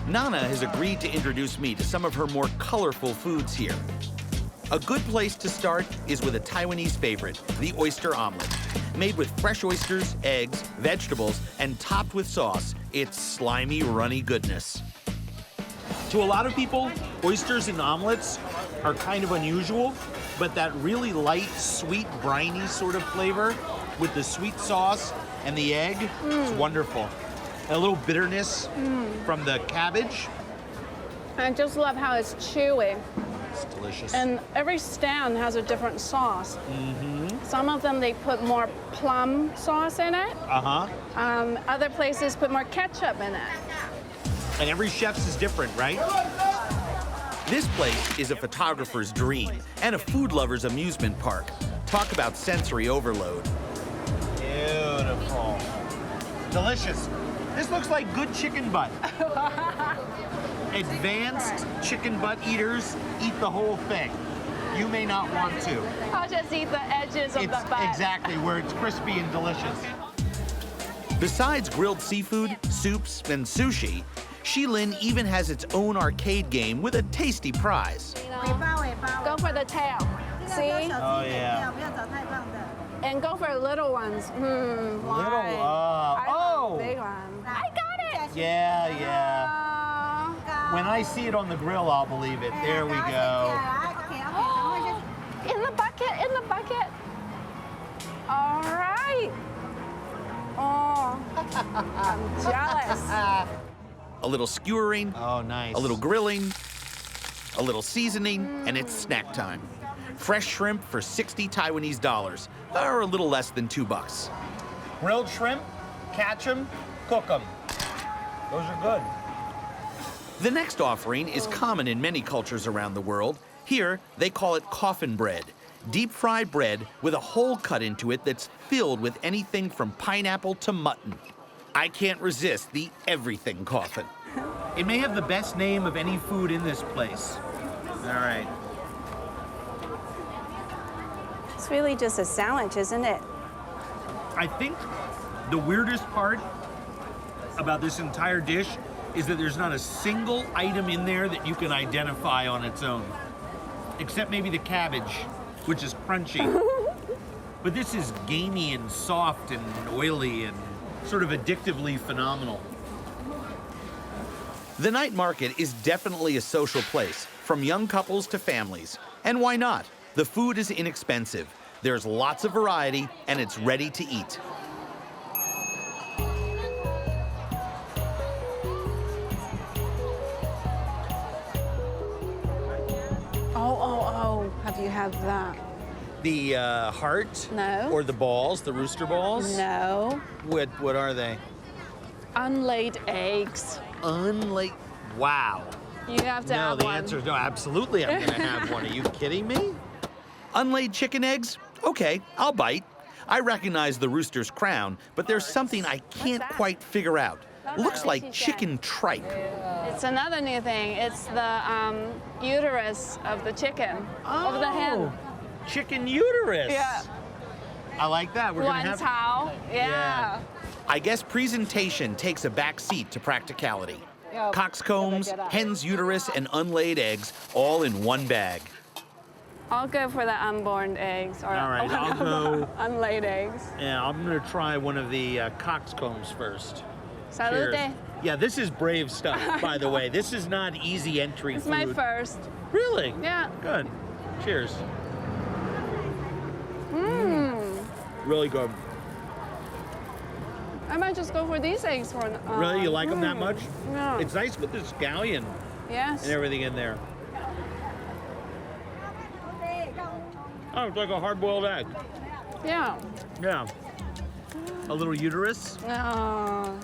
Nana has agreed to introduce me to some of her more colorful foods here. A good place to start is with a Taiwanese favorite, the oyster omelet. Made with fresh oysters, eggs, vegetables, and topped with sauce, it's slimy, runny goodness. To a lot of people, oysters and omelets are kind of unusual, but that really light, sweet, briny sort of flavor with the sweet sauce and the egg, it's wonderful. A little bitterness from the cabbage. I just love how it's chewy. It's delicious. And every stand has a different sauce. Some of them, they put more plum sauce in it. Other places put more ketchup in it. And every chef's is different, right? This place is a photographer's dream and a food lover's amusement park. Talk about sensory overload. Beautiful. Delicious. This looks like good chicken butt. Advanced chicken butt eaters eat the whole thing. You may not want to. I'll just eat the edges of the butt. Exactly, where it's crispy and delicious. Besides grilled seafood, soups, and sushi, Shilin even has its own arcade game with a tasty prize. Go for the tail. See? Oh, yeah. And go for little ones. Big one. I got it! Yeah. When I see it on the grill, I'll believe it. There we go. In the bucket. All right. Oh, I'm jealous. A little skewering. Oh, nice. A little grilling. A little seasoning, and it's snack time. Fresh shrimp for 60 Taiwanese dollars, or a little less than $2. Grilled shrimp, catch them, cook them. Those are good. The next offering is common in many cultures around the world. Here, they call it coffin bread. Deep-fried bread with a hole cut into it that's filled with anything from pineapple to mutton. I can't resist the everything coffin. It may have the best name of any food in this place. All right. It's really just a sandwich, isn't it? I think the weirdest part about this entire dish is that there's not a single item in there that you can identify on its own. Except maybe the cabbage, which is crunchy. But this is gamey and soft and oily and sort of addictively phenomenal. The night market is definitely a social place, from young couples to families. And why not? The food is inexpensive. There's lots of variety, and it's ready to eat. Oh, have you had that? The heart? No. Or the balls, the rooster balls? No. What are they? Unlaid eggs. Unlaid. Wow. You have to have No, the one. answer is no. Absolutely, I'm going to have one. Are you kidding me? Unlaid chicken eggs? Okay, I'll bite. I recognize the rooster's crown, but there's something I can't quite figure out. Looks like chicken tripe. It's another new thing. It's the uterus of the chicken, of the hen. Chicken uterus. Yeah. I like that. We're going to have... Towel. Yeah. I guess presentation takes a back seat to practicality. Coxcombs, hen's uterus, and unlaid eggs, all in one bag. I'll go for the unborn eggs. Or All right, I'll go. Unlaid eggs. Yeah, I'm going to try one of the coxcombs first. Salute. Cheers. Yeah, this is brave stuff, by the way. This is not easy entry It's food. my first. Really? Yeah. Good. Cheers. Really good. I might just go for these eggs for. Really? You like them that much? Yeah. It's nice with the scallion Yes. and everything in there. Oh, it's like a hard-boiled egg. Yeah. Yeah. A little uterus? No,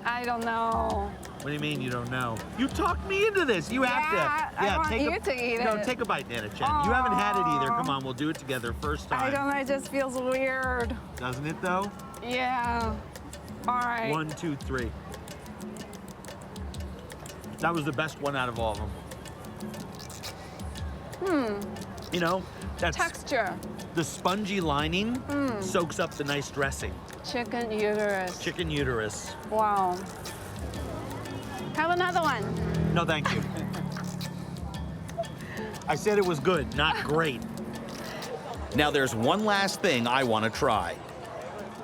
I don't know. What do you mean you don't know? You talked me into this. You have to. I want you to eat No, it. take a bite, Nana Chen. You haven't had it either. Come on, we'll do it together first time. I don't know, it just feels weird. Doesn't it, though? Yeah. All right. 1, 2, 3. That was the best one out of all of them. You know, that's Texture. the spongy lining soaks up the nice dressing. Chicken uterus. Chicken uterus. Wow. Have another one. No, thank you. I said it was good, not great. Now there's one last thing I want to try.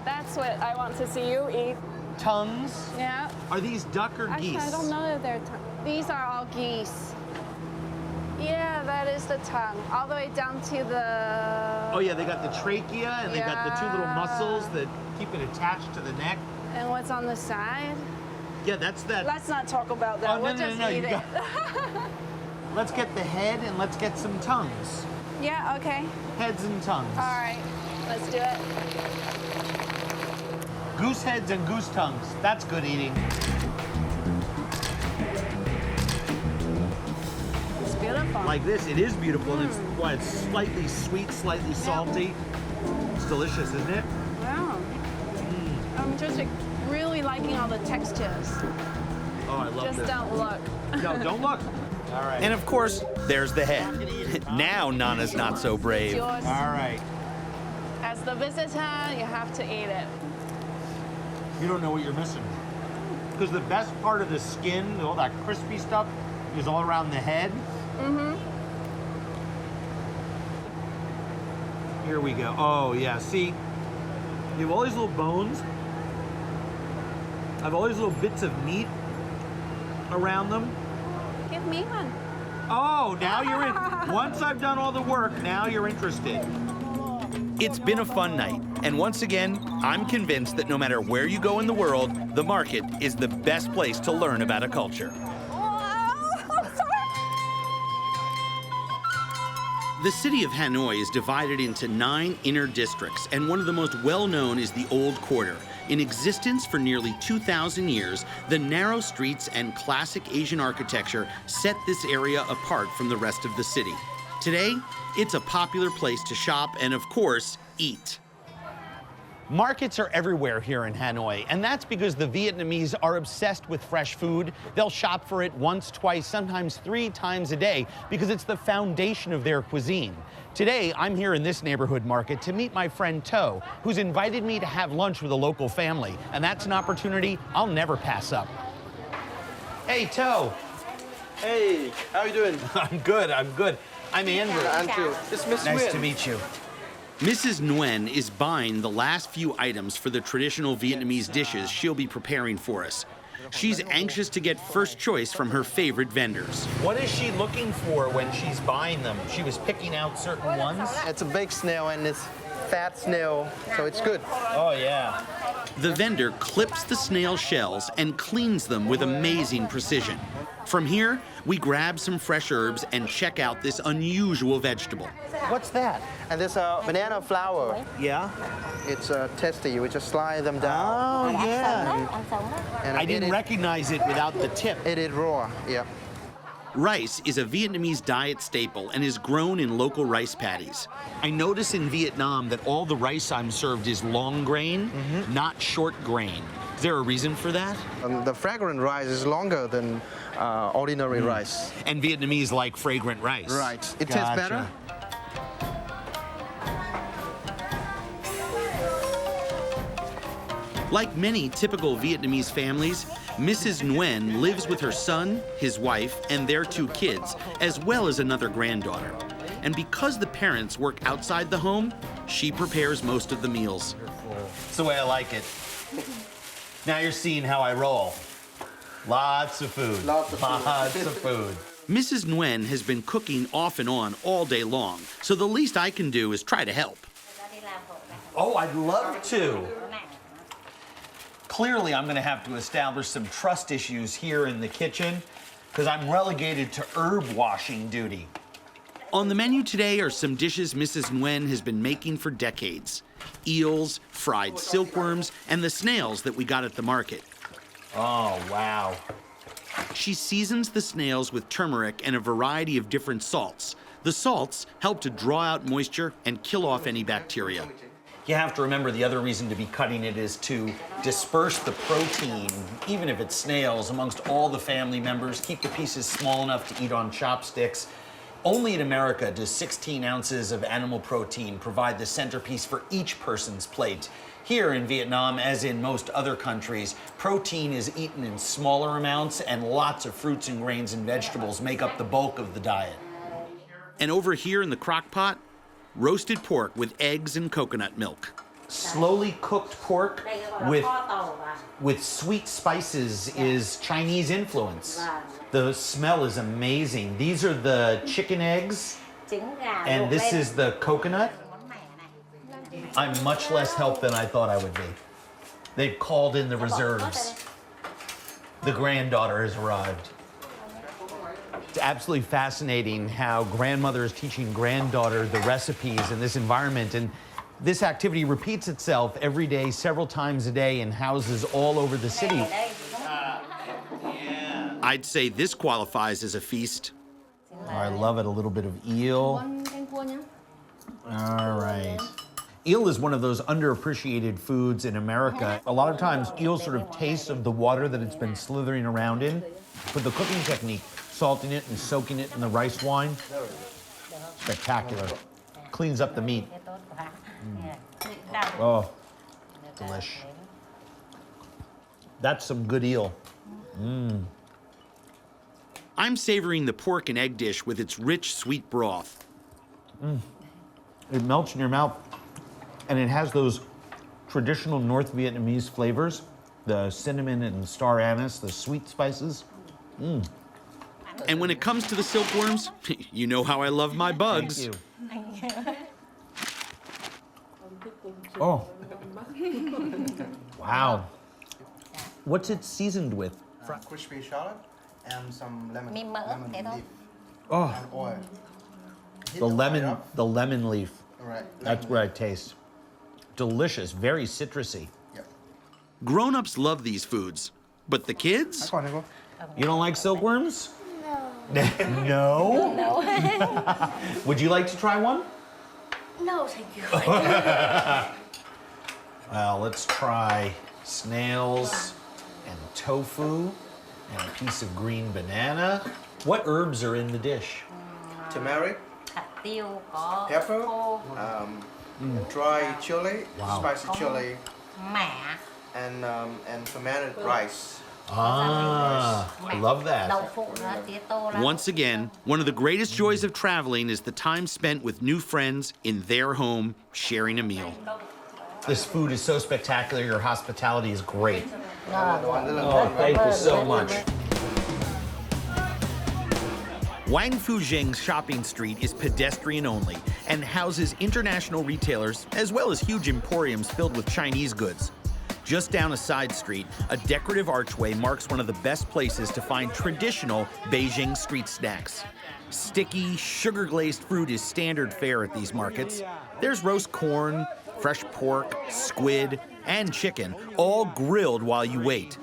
That's what I want to see you eat. Tongues? Yeah. Are these duck or Actually, geese? I don't know if they're these are all geese. Yeah, that is the tongue, all the way down to the... Oh yeah, they got the trachea and they got the two little Yeah. muscles that keep it attached to the neck. And what's on the side? Yeah, that's that. Let's not talk about that. Oh, We'll no, just no, eat you it. got- Let's get the head and let's get some tongues. Yeah, okay. Heads and tongues. All right, let's do it. Goose heads and goose tongues. That's good eating. It's beautiful. Like this, it is beautiful and it's slightly sweet, slightly salty. It's delicious, isn't it? Wow. I'm just like, really liking all the textures. Oh, I love Just this. don't look. No, don't look. All right. And of course, there's the head. Now Nana's not so It's brave. yours. All right. As the visitor, you have to eat it. You don't know what you're missing. Because the best part of the skin, all that crispy stuff, is all around the head. Here we go. Oh, yeah. See, you have all these little bones. I have all these little bits of meat around them. Give me one. Oh, now you're in. Once I've done all the work, now you're interested. It's been a fun night, and once again, I'm convinced that no matter where you go in the world, the market is the best place to learn about a culture. The city of Hanoi is divided into 9 inner districts, and one of the most well-known is the Old Quarter. In existence for nearly 2,000 years, the narrow streets and classic Asian architecture set this area apart from the rest of the city. Today, it's a popular place to shop and, of course, eat. Markets are everywhere here in Hanoi, and that's because the Vietnamese are obsessed with fresh food. They'll shop for it once, twice, sometimes 3 times a day because it's the foundation of their cuisine. Today, I'm here in this neighborhood market to meet my friend To, who's invited me to have lunch with a local family, and that's an opportunity I'll never pass up. Hey, To. Hey, how you doing? I'm good, I'm good. I'm Andrew. Andrew. It's Miss Nice Nguyen. to meet you. Mrs. Nguyen is buying the last few items for the traditional Vietnamese dishes she'll be preparing for us. She's anxious to get first choice from her favorite vendors. What is she looking for when she's buying them? She was picking out certain ones? It's a baked snail and it's fat snail, so it's good. Oh, yeah. The vendor clips the snail shells and cleans them with amazing precision. From here, we grab some fresh herbs and check out this unusual vegetable. What's that? And there's a banana flower. Yeah? It's tasty. We just slide them down. Oh, yeah. And I didn't recognize it without the tip. Eat it raw, yeah. Rice is a Vietnamese diet staple and is grown in local rice paddies. I notice in Vietnam that all the rice I'm served is long grain, not short grain. Is there a reason for that? The fragrant rice is longer than ordinary rice. And Vietnamese like fragrant rice. Right. It tastes better. Like many typical Vietnamese families, Mrs. Nguyen lives with her son, his wife, and their 2 kids, as well as another granddaughter. And because the parents work outside the home, she prepares most of the meals. It's the way I like it. Now you're seeing how I roll. Lots of food. Lots of food. Mrs. Nguyen has been cooking off and on all day long, so the least I can do is try to help. Oh, I'd love to. Clearly, I'm going to have to establish some trust issues here in the kitchen because I'm relegated to herb washing duty. On the menu today are some dishes Mrs. Nguyen has been making for decades. Eels, fried silkworms, and the snails that we got at the market. Oh, wow. She seasons the snails with turmeric and a variety of different salts. The salts help to draw out moisture and kill off any bacteria. You have to remember the other reason to be cutting it is to disperse the protein, even if it's snails, amongst all the family members. Keep the pieces small enough to eat on chopsticks. Only in America does 16 ounces of animal protein provide the centerpiece for each person's plate. Here in Vietnam, as in most other countries, protein is eaten in smaller amounts, and lots of fruits and grains and vegetables make up the bulk of the diet. And over here in the crock pot, roasted pork with eggs and coconut milk. Slowly cooked pork with sweet spices is Chinese influence. The smell is amazing. These are the chicken eggs, and this is the coconut. I'm much less help than I thought I would be. They've called in the reserves. The granddaughter has arrived. It's absolutely fascinating how grandmother is teaching granddaughter the recipes in this environment. And this activity repeats itself every day, several times a day, in houses all over the city. I'd say this qualifies as a feast. Oh, I love it. A little bit of eel. All right. Eel is one of those underappreciated foods in America. A lot of times, eel sort of tastes of the water that it's been slithering around in. But the cooking technique, salting it and soaking it in the rice wine, spectacular. Cleans up the meat. Oh, delish. That's some good eel. I'm savoring the pork and egg dish with its rich, sweet broth. It melts in your mouth, and it has those traditional North Vietnamese flavors, the cinnamon and star anise, the sweet spices. And when it comes to the silkworms, you know how I love my bugs. Thank you. Oh. Wow. What's it seasoned with? Crispy shallot and some lemon leaf Oh, and oil. the lemon leaf. Right. That's what I taste. Delicious, very citrusy. Yep. Grown-ups love these foods, but the kids? You don't like silkworms? No. No? No. Would you like to try one? No, thank you. Well, let's try snails and tofu and a piece of green banana. What herbs are in the dish? Turmeric, pepper, dry chili, spicy chili, and fermented rice. Ah, I love that. Once again, one of the greatest joys of traveling is the time spent with new friends in their home, sharing a meal. This food is so spectacular. Your hospitality is great. Oh, thank you so much. Wang Fujing's shopping street is pedestrian only and houses international retailers as well as huge emporiums filled with Chinese goods. Just down a side street, a decorative archway marks one of the best places to find traditional Beijing street snacks. Sticky, sugar-glazed fruit is standard fare at these markets. There's roast corn, fresh pork, squid, and chicken, all grilled while you wait.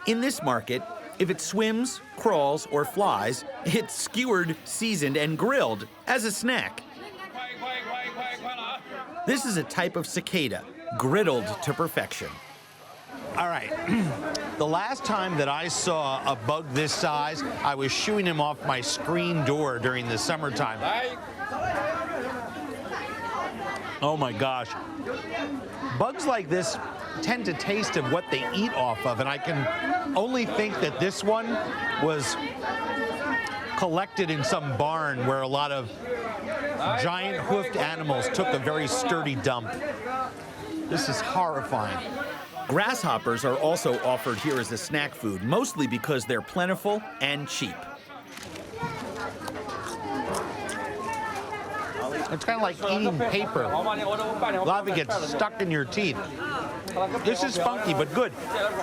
In this market, if it swims, crawls, or flies, it's skewered, seasoned, and grilled as a snack. This is a type of cicada, griddled to perfection. All right, the last time that I saw a bug this size, I was shooing him off my screen door during the summertime. Oh my gosh. Bugs like this tend to taste of what they eat off of, and I can only think that this one was collected in some barn where a lot of giant hoofed animals took a very sturdy dump. This is horrifying. Grasshoppers are also offered here as a snack food, mostly because they're plentiful and cheap. It's kind of like eating paper. A lot of it gets stuck in your teeth. This is funky, but good.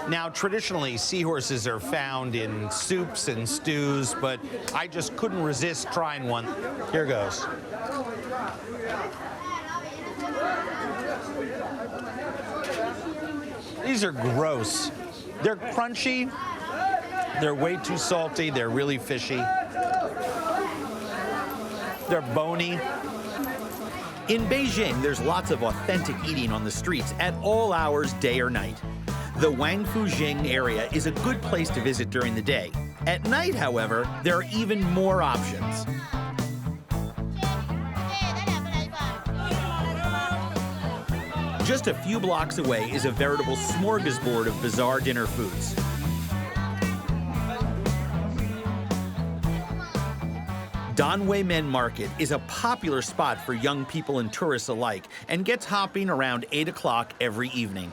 Now, traditionally, seahorses are found in soups and stews, but I just couldn't resist trying one. Here goes. These are gross. They're crunchy. They're way too salty. They're really fishy. They're bony. In Beijing, there's lots of authentic eating on the streets at all hours, day or night. The Wang Fujing area is a good place to visit during the day. At night, however, there are even more options. Just a few blocks away is a veritable smorgasbord of bizarre dinner foods. Don Wei Men Market is a popular spot for young people and tourists alike and gets hopping around 8 o'clock every evening.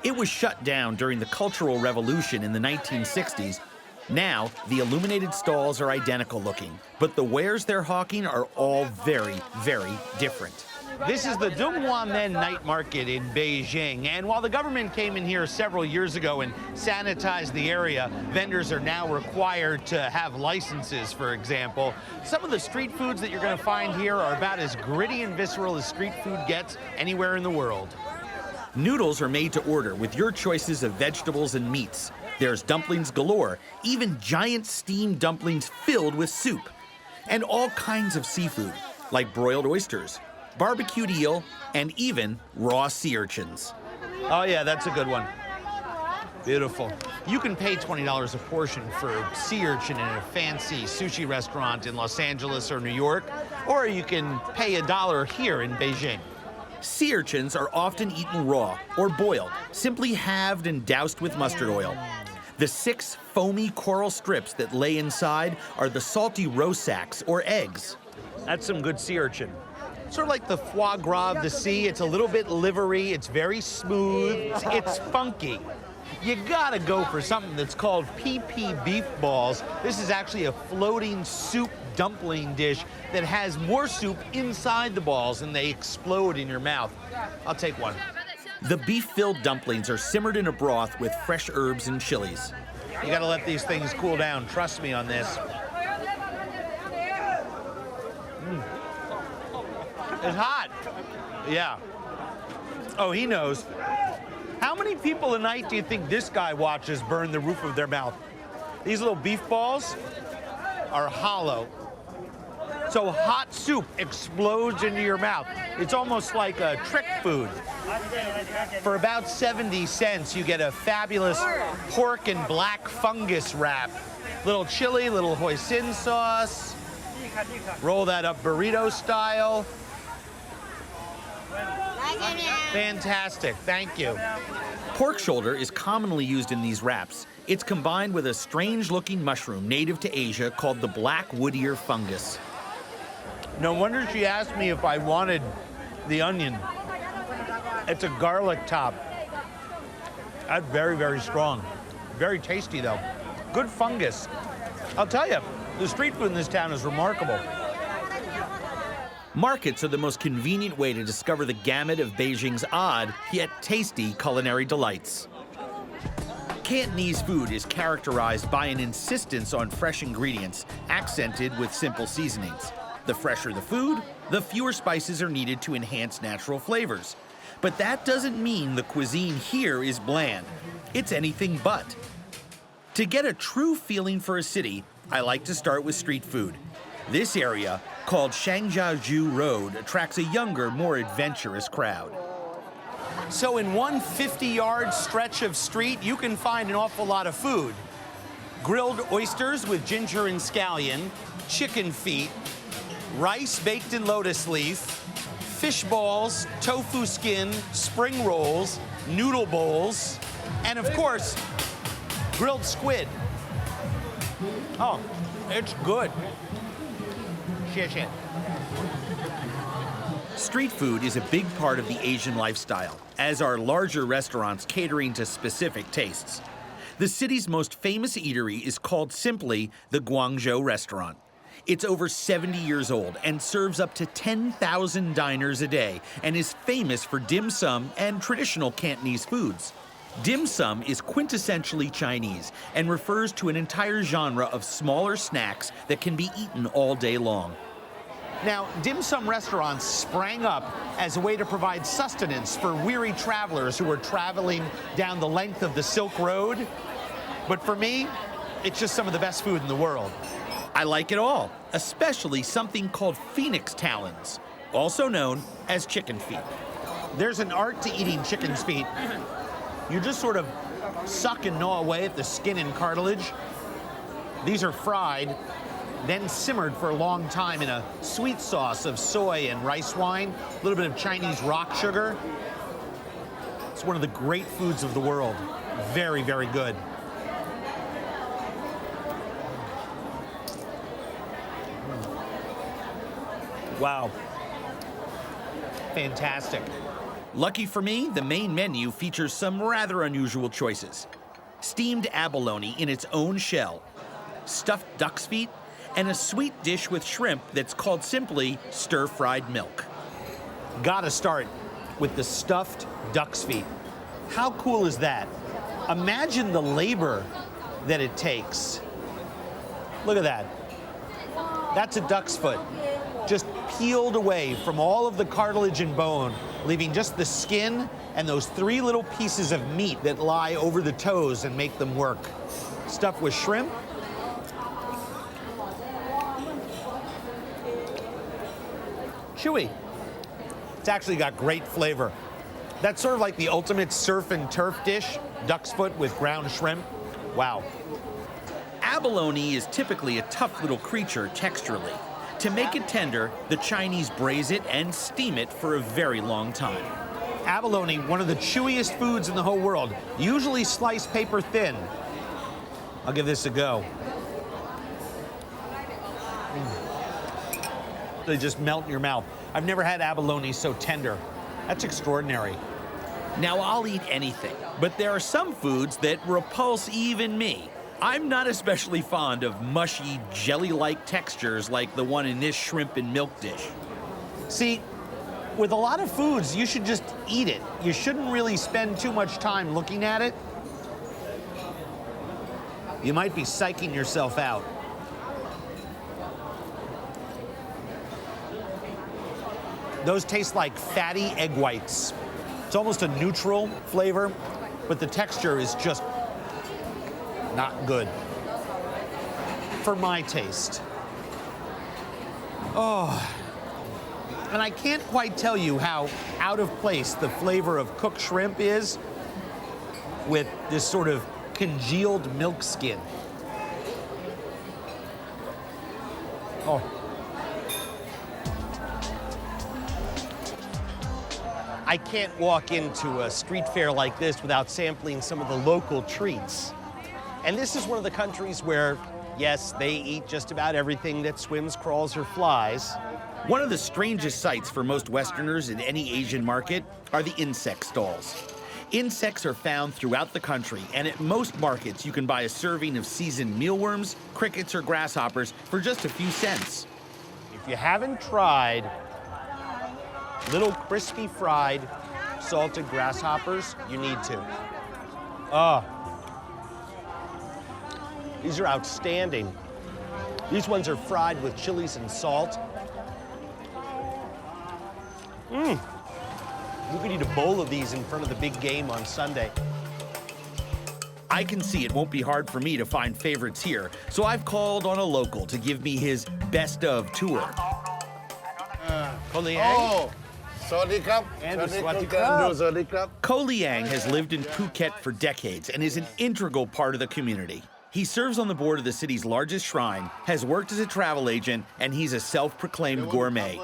It was shut down during the Cultural Revolution in the 1960s. Now, the illuminated stalls are identical looking, but the wares they're hawking are all very, very different. This is the Dunghua Men Night Market in Beijing, and while the government came in here several years ago and sanitized the area, vendors are now required to have licenses, for example. Some of the street foods that you're going to find here are about as gritty and visceral as street food gets anywhere in the world. Noodles are made to order with your choices of vegetables and meats. There's dumplings galore, even giant steamed dumplings filled with soup, and all kinds of seafood, like broiled oysters, barbecued eel, and even raw sea urchins. Oh yeah, that's a good one. Beautiful. You can pay $20 a portion for sea urchin in a fancy sushi restaurant in Los Angeles or New York, or you can pay $1 here in Beijing. Sea urchins are often eaten raw or boiled, simply halved and doused with mustard oil. The 6 foamy coral strips that lay inside are the salty roe sacks or eggs. That's some good sea urchin. Sort of like the foie gras of the sea. It's a little bit livery, it's very smooth, it's funky. You gotta go for something that's called PP beef balls. This is actually a floating soup dumpling dish that has more soup inside the balls and they explode in your mouth. I'll take one. The beef-filled dumplings are simmered in a broth with fresh herbs and chilies. You gotta let these things cool down, trust me on this. It's hot. Yeah. Oh, he knows. How many people a night do you think this guy watches burn the roof of their mouth? These little beef balls are hollow. So hot soup explodes into your mouth. It's almost like a trick food. For about 70 cents, you get a fabulous pork and black fungus wrap. Little chili, little hoisin sauce. Roll that up burrito style. Fantastic, thank you. Pork shoulder is commonly used in these wraps. It's combined with a strange-looking mushroom native to Asia called the black wood ear fungus. No wonder she asked me if I wanted the onion. It's a garlic top. That's very, very strong. Very tasty, though. Good fungus. I'll tell you, the street food in this town is remarkable. Markets are the most convenient way to discover the gamut of Beijing's odd, yet tasty culinary delights. Cantonese food is characterized by an insistence on fresh ingredients, accented with simple seasonings. The fresher the food, the fewer spices are needed to enhance natural flavors. But that doesn't mean the cuisine here is bland. It's anything but. To get a true feeling for a city, I like to start with street food. This area, called Shangjiaju Road, attracts a younger, more adventurous crowd. So in one 50-yard stretch of street, you can find an awful lot of food. Grilled oysters with ginger and scallion, chicken feet, rice baked in lotus leaf, fish balls, tofu skin, spring rolls, noodle bowls, and of course, grilled squid. Oh, it's good. Street food is a big part of the Asian lifestyle, as are larger restaurants catering to specific tastes. The city's most famous eatery is called simply the Guangzhou Restaurant. It's over 70 years old and serves up to 10,000 diners a day and is famous for dim sum and traditional Cantonese foods. Dim sum is quintessentially Chinese and refers to an entire genre of smaller snacks that can be eaten all day long. Now, dim sum restaurants sprang up as a way to provide sustenance for weary travelers who were traveling down the length of the Silk Road. But for me, it's just some of the best food in the world. I like it all, especially something called phoenix talons, also known as chicken feet. There's an art to eating chicken's feet. You just sort of suck and gnaw away at the skin and cartilage. These are fried, then simmered for a long time in a sweet sauce of soy and rice wine, a little bit of Chinese rock sugar. It's one of the great foods of the world. Very, very good. Wow. Fantastic. Lucky for me, the main menu features some rather unusual choices. Steamed abalone in its own shell, stuffed duck's feet, and a sweet dish with shrimp that's called simply stir-fried milk. Gotta start with the stuffed duck's feet. How cool is that? Imagine the labor that it takes. Look at that. That's a duck's foot, just peeled away from all of the cartilage and bone, leaving just the skin and those 3 little pieces of meat that lie over the toes and make them work. Stuffed with shrimp. Chewy. It's actually got great flavor. That's sort of like the ultimate surf and turf dish, duck's foot with ground shrimp. Wow. Abalone is typically a tough little creature texturally. To make it tender, the Chinese braise it and steam it for a very long time. Abalone, one of the chewiest foods in the whole world, usually sliced paper thin. I'll give this a go. They just melt in your mouth. I've never had abalone so tender. That's extraordinary. Now, I'll eat anything, but there are some foods that repulse even me. I'm not especially fond of mushy, jelly-like textures like the one in this shrimp and milk dish. See, with a lot of foods, you should just eat it. You shouldn't really spend too much time looking at it. You might be psyching yourself out. Those taste like fatty egg whites. It's almost a neutral flavor, but the texture is just not good for my taste. Oh, and I can't quite tell you how out of place the flavor of cooked shrimp is with this sort of congealed milk skin. Oh. I can't walk into a street fair like this without sampling some of the local treats. And this is one of the countries where, yes, they eat just about everything that swims, crawls, or flies. One of the strangest sights for most Westerners in any Asian market are the insect stalls. Insects are found throughout the country, and at most markets you can buy a serving of seasoned mealworms, crickets, or grasshoppers for just a few cents. If you haven't tried little crispy fried salted grasshoppers, you need to. These are outstanding. These ones are fried with chilies and salt. You could eat a bowl of these in front of the big game on Sunday. I can see it won't be hard for me to find favorites here, so I've called on a local to give me his best of tour. Ko Liang? Oh, Sawadee krap. Ko Liang has lived in Phuket for decades and is an integral part of the community. He serves on the board of the city's largest shrine, has worked as a travel agent, and he's a self-proclaimed gourmet.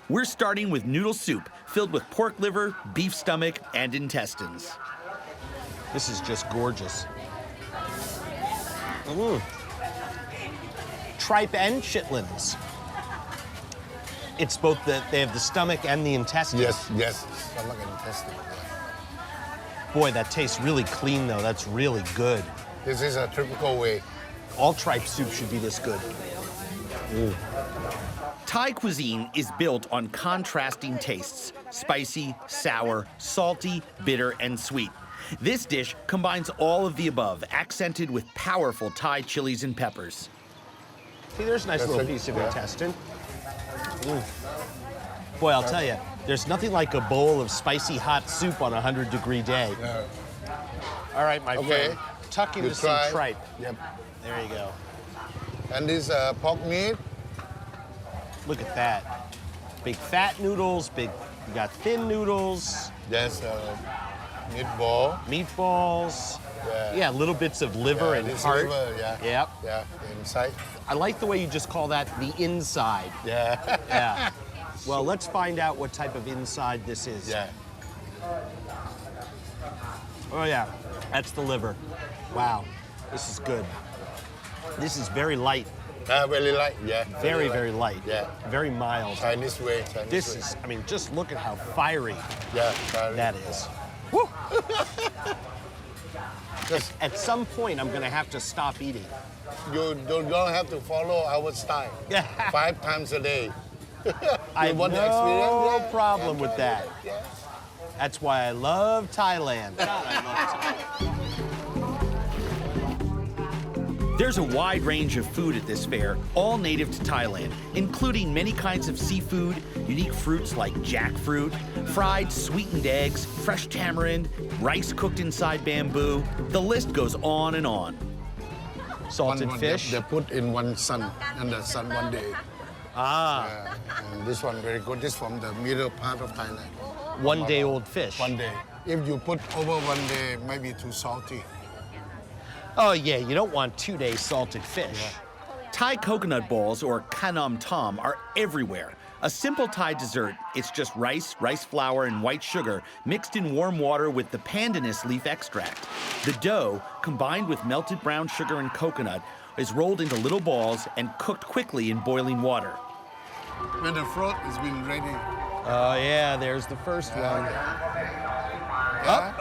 We're starting with noodle soup filled with pork liver, beef stomach, and intestines. This is just gorgeous. Tripe and chitlins. It's both they have the stomach and the intestines. Yes. Stomach and intestine. Boy, that tastes really clean, though. That's really good. This is a typical way. All tripe soup should be this good. Thai cuisine is built on contrasting tastes: spicy, sour, salty, bitter, and sweet. This dish combines all of the above, accented with powerful Thai chilies and peppers. See, there's a nice little piece of intestine. Boy, I'll tell you, there's nothing like a bowl of spicy hot soup on a 100-degree day. Yeah. All right, my friend, tuck into some tripe. Yep. There you go. And this pork meat. Look at that. Big fat noodles, you got thin noodles. There's meatball. Meatballs. Yeah, little bits of liver and heart. Liver, Yep. Yeah, inside. I like the way you just call that the inside. Yeah. Yeah. Well, let's find out what type of inside this is. Yeah. Oh yeah, that's the liver. Wow, this is good. This is very light. Very light, yeah. Very, very light. Yeah. Very mild. Chinese way. This is, I mean, just look at how fiery Yeah, very. that is. Woo! At some point, I'm gonna have to stop eating. You don't have to follow our style. 5 times a day. I have want no to experience? Yeah, problem with that. Yeah. That's why I love Thailand. There's a wide range of food at this fair, all native to Thailand, including many kinds of seafood, unique fruits like jackfruit, fried sweetened eggs, fresh tamarind, rice cooked inside bamboo. The list goes on and on. Salted fish. They put in one sun, and the sun one day. Ah, And this one very good. This from the middle part of Thailand. 1 day old fish. 1 day. If you put over 1 day, maybe too salty. Oh yeah, you don't want 2 day salted fish. Thai coconut balls, or kanam tom, are everywhere. A simple Thai dessert, it's just rice, rice flour, and white sugar mixed in warm water with the pandanus leaf extract. The dough, combined with melted brown sugar and coconut, is rolled into little balls and cooked quickly in boiling water. When the fruit has been ready. Oh yeah, there's the first one. Up.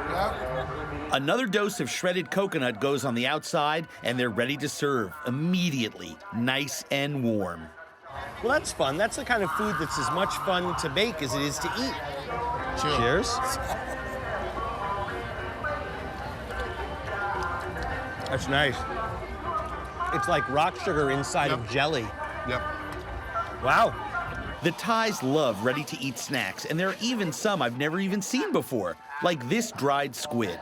Yeah. Another dose of shredded coconut goes on the outside, and they're ready to serve immediately, nice and warm. Well, that's fun. That's the kind of food that's as much fun to bake as it is to eat. Cheers. That's nice. It's like rock sugar inside of jelly. Yep. Wow. The Thais love ready-to-eat snacks, and there are even some I've never even seen before, like this dried squid.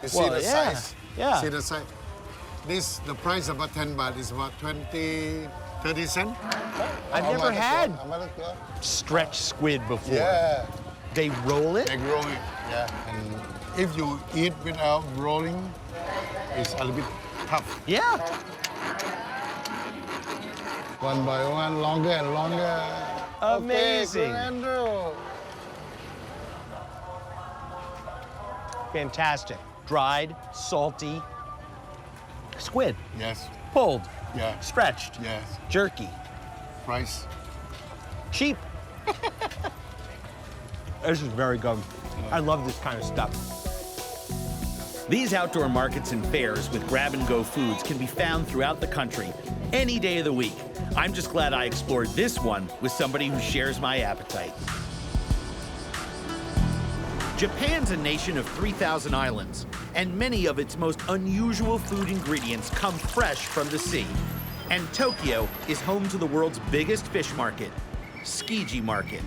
You see Well, the yeah, size? yeah. See the size? The price about 10 baht is about 20, 30 cents. I've never had stretch squid before. Yeah, They roll it? they grow it. Yeah, and if you eat without rolling, it's a little bit tough. Yeah. One by one, longer and longer. Amazing. Okay, Andrew. Fantastic. Dried, salty squid. Yes, Pulled, yeah, stretched, yes. jerky, Price. cheap. This is very good. I love this kind of stuff. These outdoor markets and fairs with grab-and-go foods can be found throughout the country, any day of the week. I'm just glad I explored this one with somebody who shares my appetite. Japan's a nation of 3,000 islands, and many of its most unusual food ingredients come fresh from the sea. And Tokyo is home to the world's biggest fish market, Tsukiji Market.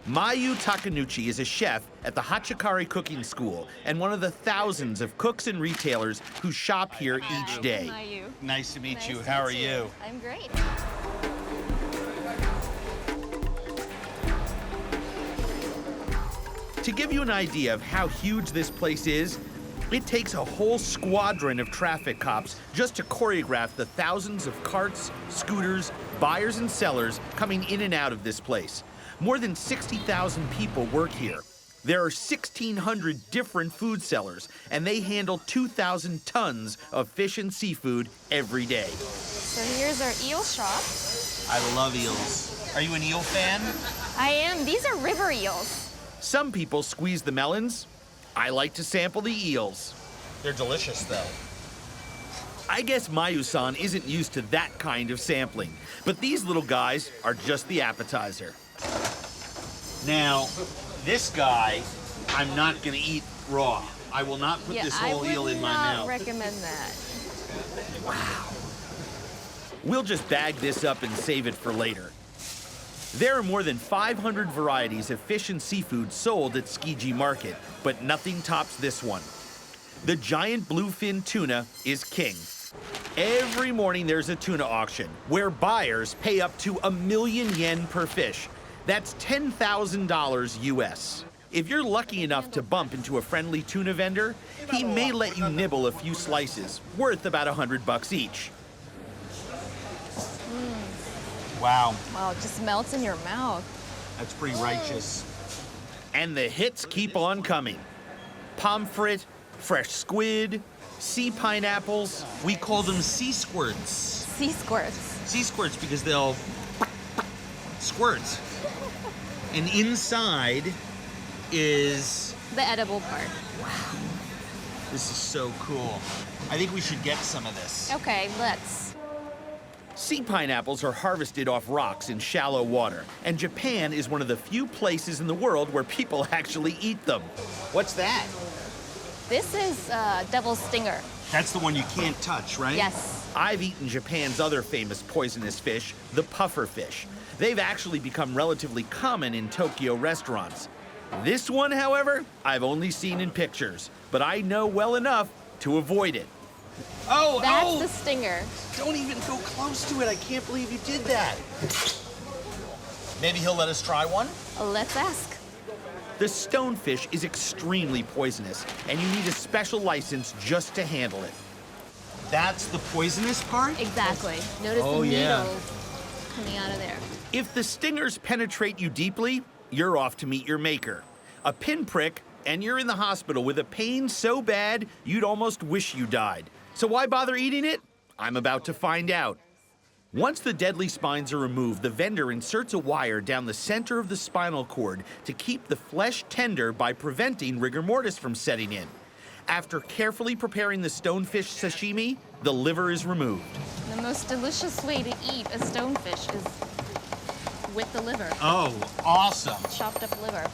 Mayu Takanuchi is a chef at the Hachikari Cooking School and one of the thousands of cooks and retailers who shop here each day. Mayu. Nice to meet Nice you. to How are meet you? I'm great. To give you an idea of how huge this place is, it takes a whole squadron of traffic cops just to choreograph the thousands of carts, scooters, buyers and sellers coming in and out of this place. More than 60,000 people work here. There are 1,600 different food sellers, and they handle 2,000 tons of fish and seafood every day. So here's our eel shop. I love eels. Are you an eel fan? I am. These are river eels. Some people squeeze the melons. I like to sample the eels. They're delicious, though. I guess Mayu-san isn't used to that kind of sampling, but these little guys are just the appetizer. Now, this guy, I'm not going to eat raw. I will not put this whole eel in my mouth. I would not recommend that. We'll just bag this up and save it for later. There are more than 500 varieties of fish and seafood sold at Tsukiji Market, but nothing tops this one. The giant bluefin tuna is king. Every morning there's a tuna auction where buyers pay up to $1,000,000 yen per fish. That's $10,000 US. If you're lucky enough to bump into a friendly tuna vendor, he may let you nibble a few slices, worth about $100 each. Wow, Wow, it just melts in your mouth. that's pretty righteous. And the hits keep on coming. pomfret, fresh squid, sea pineapples. We call them sea squirts. Sea squirts. Sea squirts because they'll squirt. And inside is... The edible part. This is so cool. I think we should get some of this. Okay, let's. Sea pineapples are harvested off rocks in shallow water, and Japan is one of the few places in the world where people actually eat them. What's that? This is devil's stinger. That's the one you can't touch, right? Yes. I've eaten Japan's other famous poisonous fish, the puffer fish. They've actually become relatively common in Tokyo restaurants. This one, however, I've only seen in pictures, but I know well enough to avoid it. Oh, That's the stinger. Don't even go close to it. I can't believe you did that. Maybe he'll let us try one? Let's ask. The stonefish is extremely poisonous, and you need a special license just to handle it. That's the poisonous part? Exactly. Notice Oh, the yeah. needle coming out of there. If the stingers penetrate you deeply, you're off to meet your maker. A pinprick, and you're in the hospital with a pain so bad you'd almost wish you died. So why bother eating it? I'm about to find out. Once the deadly spines are removed, the vendor inserts a wire down the center of the spinal cord to keep the flesh tender by preventing rigor mortis from setting in. After carefully preparing the stonefish sashimi, the liver is removed. The most delicious way to eat a stonefish is with the liver. Oh, awesome. Chopped up liver.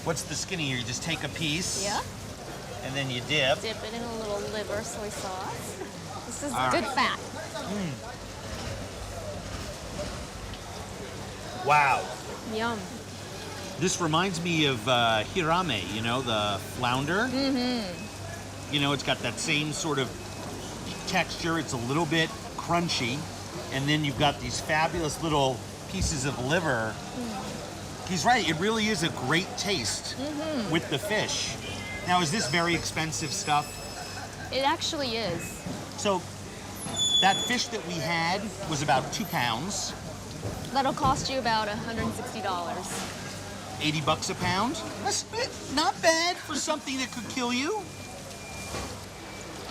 What's the skinny here? You just take a piece, Yeah. and then you dip. Dip it in a little liver soy sauce. This is All good right. fat. Wow. Yum. This reminds me of hirame, you know, the flounder. Mm-hmm. You know, it's got that same sort of texture. It's a little bit crunchy. And then you've got these fabulous little pieces of liver. He's right, it really is a great taste with the fish. Now, is this very expensive stuff? It actually is. So, that fish that we had was about 2 pounds, That'll cost you about $160. 80 bucks a pound. That's not bad for something that could kill you.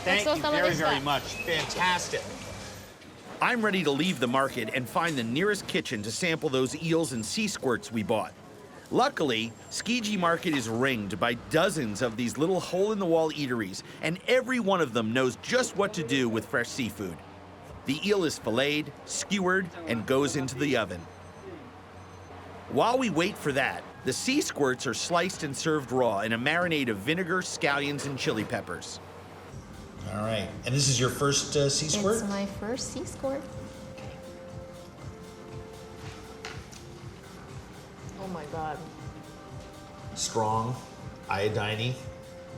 Thank you very, very much. Fantastic. I'm ready to leave the market and find the nearest kitchen to sample those eels and sea squirts we bought. Luckily, Tsukiji Market is ringed by dozens of these little hole-in-the-wall eateries, and every one of them knows just what to do with fresh seafood. The eel is filleted, skewered, and goes into the oven. While we wait for that, the sea squirts are sliced and served raw in a marinade of vinegar, scallions, and chili peppers. All right. And this is your first sea squirt? It's my first sea squirt. Oh my God. Strong, iodine-y.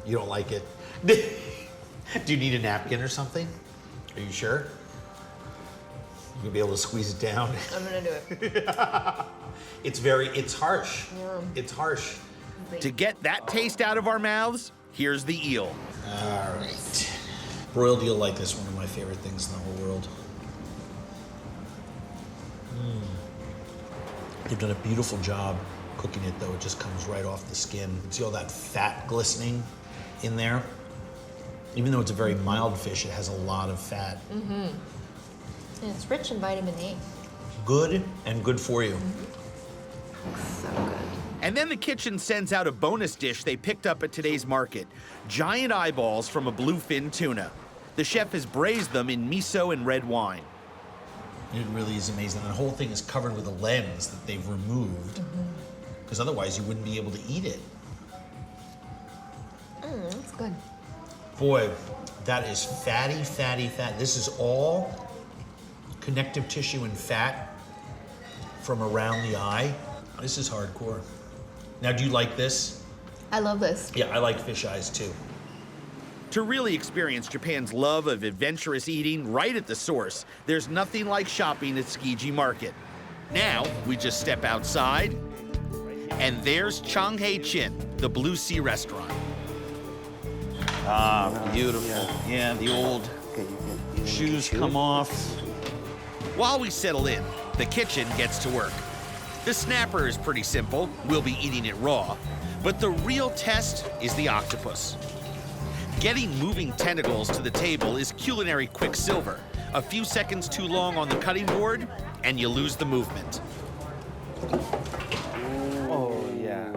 You don't like it. Do you need a napkin or something? Are you sure? You'll be able to squeeze it down. I'm gonna do it. It's harsh. Yeah. It's harsh. To get that taste out of our mouths, here's the eel. All right. Broiled eel like this, one of my favorite things in the whole world. They've done a beautiful job cooking it, though. It just comes right off the skin. You see all that fat glistening in there? Even though it's a very mild fish, it has a lot of fat. And it's rich in vitamin A. Good and good for you. So good. And then the kitchen sends out a bonus dish they picked up at today's market, giant eyeballs from a bluefin tuna. The chef has braised them in miso and red wine. It really is amazing. The whole thing is covered with a lens that they've removed, because otherwise you wouldn't be able to eat it. That's good. Boy, that is fatty, fatty, fat. This is all connective tissue and fat from around the eye. This is hardcore. Now, do you like this? I love this. Yeah, I like fish eyes too. To really experience Japan's love of adventurous eating right at the source, there's nothing like shopping at Tsukiji Market. Now, we just step outside, and there's Changhae-chin, the Blue Sea restaurant. Ah, beautiful. Yeah, the old shoes come off. While we settle in, the kitchen gets to work. The snapper is pretty simple. We'll be eating it raw. But the real test is the octopus. Getting moving tentacles to the table is culinary quicksilver. A few seconds too long on the cutting board, and you lose the movement. Oh, yeah.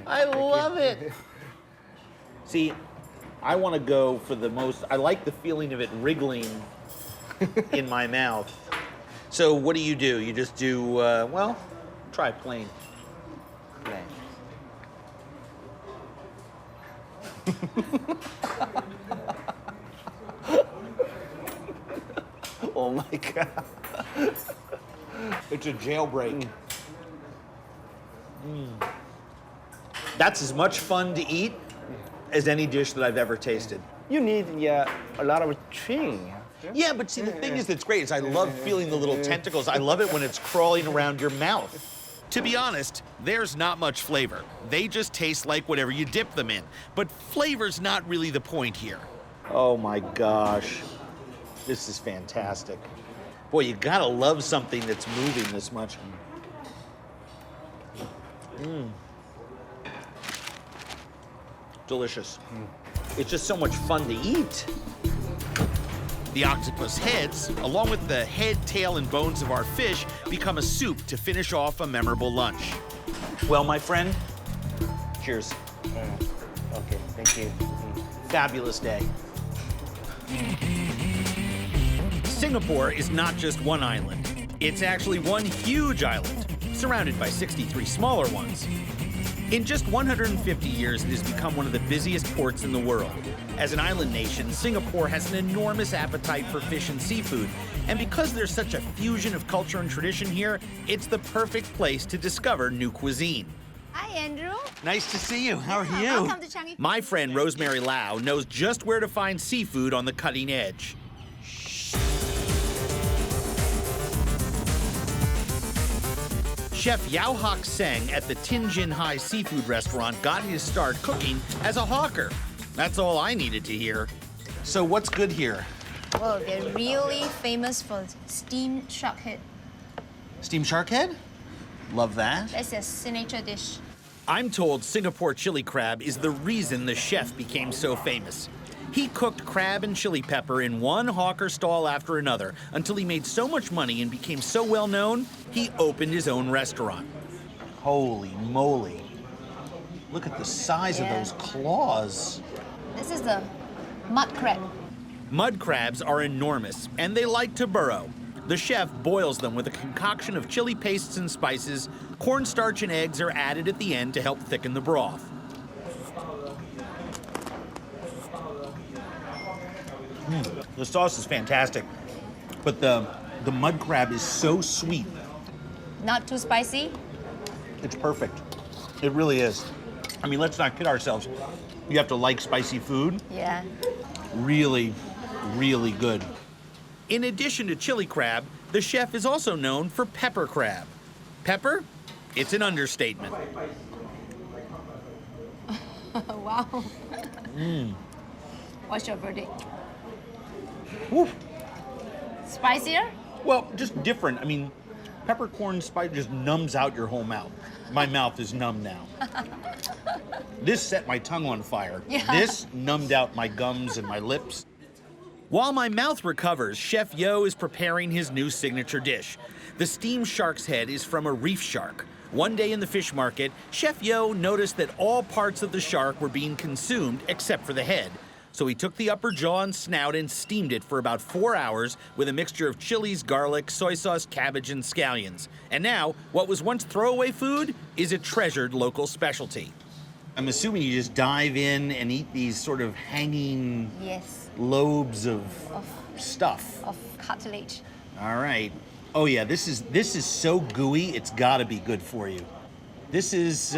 I love it. See, I want to go for the most, I like the feeling of it wriggling in my mouth. So what do? You just do, well, try plain. Plain. Oh my God. It's a jailbreak. That's as much fun to eat as any dish that I've ever tasted. You need a lot of chewing. Yeah, but see, the thing is that's great is I love feeling the little tentacles. I love it when it's crawling around your mouth. To be honest, there's not much flavor. They just taste like whatever you dip them in. But flavor's not really the point here. Oh my gosh. This is fantastic. Boy, you gotta love something that's moving this much. Delicious. It's just so much fun to eat. The octopus heads, along with the head, tail, and bones of our fish, become a soup to finish off a memorable lunch. Well, my friend, cheers. Okay, thank you. Fabulous day. Singapore is not just one island. It's actually one huge island, surrounded by 63 smaller ones. In just 150 years, it has become one of the busiest ports in the world. As an island nation, Singapore has an enormous appetite for fish and seafood. And because there's such a fusion of culture and tradition here, it's the perfect place to discover new cuisine. Hi, Andrew. Nice to see you. How are you? Welcome to Changi. My friend Rosemary Lau knows just where to find seafood on the cutting edge. Chef Yao Hock Seng at the Tin Jin Hai seafood restaurant got his start cooking as a hawker. That's all I needed to hear. So what's good here? Well, they're really famous for steamed shark head. Steamed shark head? Love that. That's their signature dish. I'm told Singapore chili crab is the reason the chef became so famous. He cooked crab and chili pepper in one hawker stall after another until he made so much money and became so well known, he opened his own restaurant. Holy moly. Look at the size of those claws. This is the mud crab. Mud crabs are enormous, and they like to burrow. The chef boils them with a concoction of chili pastes and spices. Cornstarch and eggs are added at the end to help thicken the broth. The sauce is fantastic, but the mud crab is so sweet. Not too spicy. It's perfect. It really is. I mean, let's not kid ourselves. You have to like spicy food. Yeah. Really, really good. In addition to chili crab, the chef is also known for pepper crab. Pepper? It's an understatement. Wow. What's your verdict? Woo. Spicier? Well, just different. I mean, peppercorn spice just numbs out your whole mouth. My mouth is numb now. This set my tongue on fire. Yeah. This numbed out my gums and my lips. While my mouth recovers, Chef Yo is preparing his new signature dish. The steamed shark's head is from a reef shark. One day in the fish market, Chef Yo noticed that all parts of the shark were being consumed except for the head. So he took the upper jaw and snout and steamed it for about 4 hours with a mixture of chilies, garlic, soy sauce, cabbage, and scallions. And now, what was once throwaway food is a treasured local specialty. I'm assuming you just dive in and eat these sort of hanging Yes. lobes of stuff. Of cartilage. All right. Oh yeah, this is so gooey. It's got to be good for you. This is